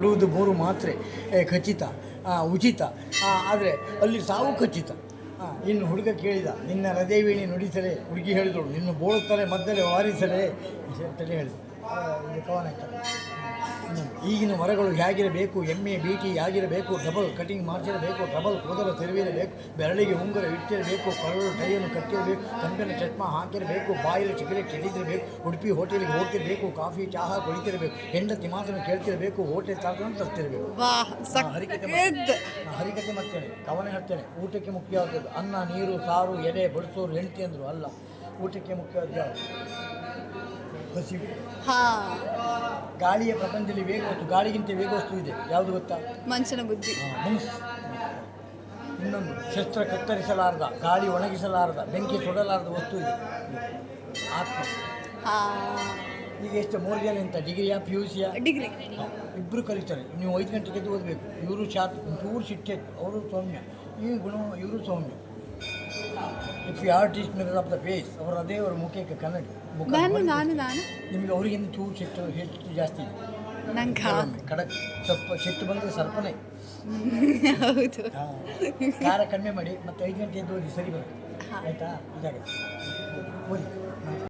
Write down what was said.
ಹೇಳುವುದು 3 ಮಾತ್ರೆ ಖಚಿತ, ಉಚಿತ, ಆದರೆ ಅಲ್ಲಿ ಸಾವು ಖಚಿತ. ಇನ್ನು ಹುಡುಗ ಕೇಳಿದ, ನಿನ್ನ ಹೃದಯವೀಣೆ ನುಡಿಸಲೇ? ಹುಡುಗಿ ಹೇಳಿದಳು, ನಿನ್ನ ಬೋಳುತ್ತಲೇ ಮದ್ದಲೆ ವಾರಿಸಲೇ ಅಂತಲೇ ಹೇಳಿದ. ಇದು ಕವನ ಆಯ್ತಲ್ಲ. ಈಗಿನ ಮರಗಳು ಹೇಗಿರಬೇಕು, ಎಮ್ಮೆ ಬೀಟಿ ಆಗಿರಬೇಕು, ಡಬಲ್ ಕಟಿಂಗ್ ಮಾಡಿಸಿರಬೇಕು, ಡಬಲ್ ಕೂದಲು ತೆರವಿರಬೇಕು, ಬೆರಳಿಗೆ ಉಂಗುರ ಇಟ್ಟಿರಬೇಕು, ಕರಳು ಟೈಯನ್ನು ಕಟ್ಟಿರಬೇಕು, ಕಂಕಣ ಚಶ್ಮಾ ಹಾಕಿರಬೇಕು, ಬಾಯಲ್ಲಿ ಸಿಗರೇಟ್ ಹಿಡಿದಿರಬೇಕು, ಉಡುಪಿ ಹೋಟೆಲ್ಗೆ ಹೋಗ್ತಿರಬೇಕು, ಕಾಫಿ ಚಹಾ ಕುಡಿತಿರಬೇಕು, ಹೆಂಡತಿ ಮಾತನ್ನು ಕೇಳ್ತಿರಬೇಕು, ಹೋಟೆಲ್ ತಾತನ್ನು ತರ್ತಿರಬೇಕು. ಹರಿಕತೆ ಮತ್ತೇನೆ, ಕವನ ಹೇಳ್ತೇನೆ. ಊಟಕ್ಕೆ ಮುಖ್ಯವಾದದ್ದು ಅನ್ನ, ನೀರು, ಸಾರು, ಎಡೆ ಬಡಿಸೋರು ಹೆಂಡತಿ ಅಂದರು ಅಲ್ಲ. ಊಟಕ್ಕೆ ಮುಖ್ಯವಾದ ಯಾವುದು? ಹಸಿವು. ಗಾಳಿಯ ಪ್ರಪಂಚದಲ್ಲಿ ವೇಗ ವಸ್ತು, ಗಾಳಿಗಿಂತ ವೇಗ ವಸ್ತು ಇದೆ. ಯಾವುದು ಗೊತ್ತಾ? ಮನುಷ್ಯನ ಬುದ್ಧಿ. ಇನ್ನೊಂದು, ಶಸ್ತ್ರ ಕತ್ತರಿಸಲಾರದ, ಗಾಳಿ ಒಣಗಿಸಲಾರದ, ಬೆಂಕಿ ಸುಡಲಾರದ ವಸ್ತು ಇದೆ, ಆತ್ಮ. ಈಗ ಎಷ್ಟು 3 ಜನ ಅಂತ ಡಿಗ್ರಿಯಾ PUCಯ? ಡಿಗ್ರಿ. ಇಬ್ಬರು ಕಲಿತಾರೆ. ನೀವು 5 ಗಂಟೆಗೆ ಎದ್ದು ಓದಬೇಕು. ಇವರು ಒಂಚೂರು ಸಿಟ್ಟೆತ್ತು, ಅವರು ಸೌಮ್ಯ, ಈ ಗುಣ, ಇವರು ಸೌಮ್ಯ. If you are teach mirror of the face, ಅವರು ಅದೇ ಅವ್ರ ಮುಖಕ್ಕೆ ಕನ್ನಡಿ ಮುಖ. ನಾನು ನಿಮಗೆ ಅವರಿಗಿಂತ ಚೂರು ಸಿಟ್ಟು ಹೆಚ್ಚು ಜಾಸ್ತಿ ಇದೆ. ನಂಗೆ ಖಡಕ್ ಸ್ವಲ್ಪ ಸಿಟ್ಟು ಬಂದರೆ ಸರ್ಪನೆ. ಹೌದು. ಖಾರ ಕಡಿಮೆ ಮಾಡಿ, ಮತ್ತು 5 ಗಂಟೆ ಎದ್ದು ಓದಿ, ಸರಿ ಬರುತ್ತೆ. ಆಯಿತಾ? ಇದಾಗುತ್ತೆ, ಓದಿ.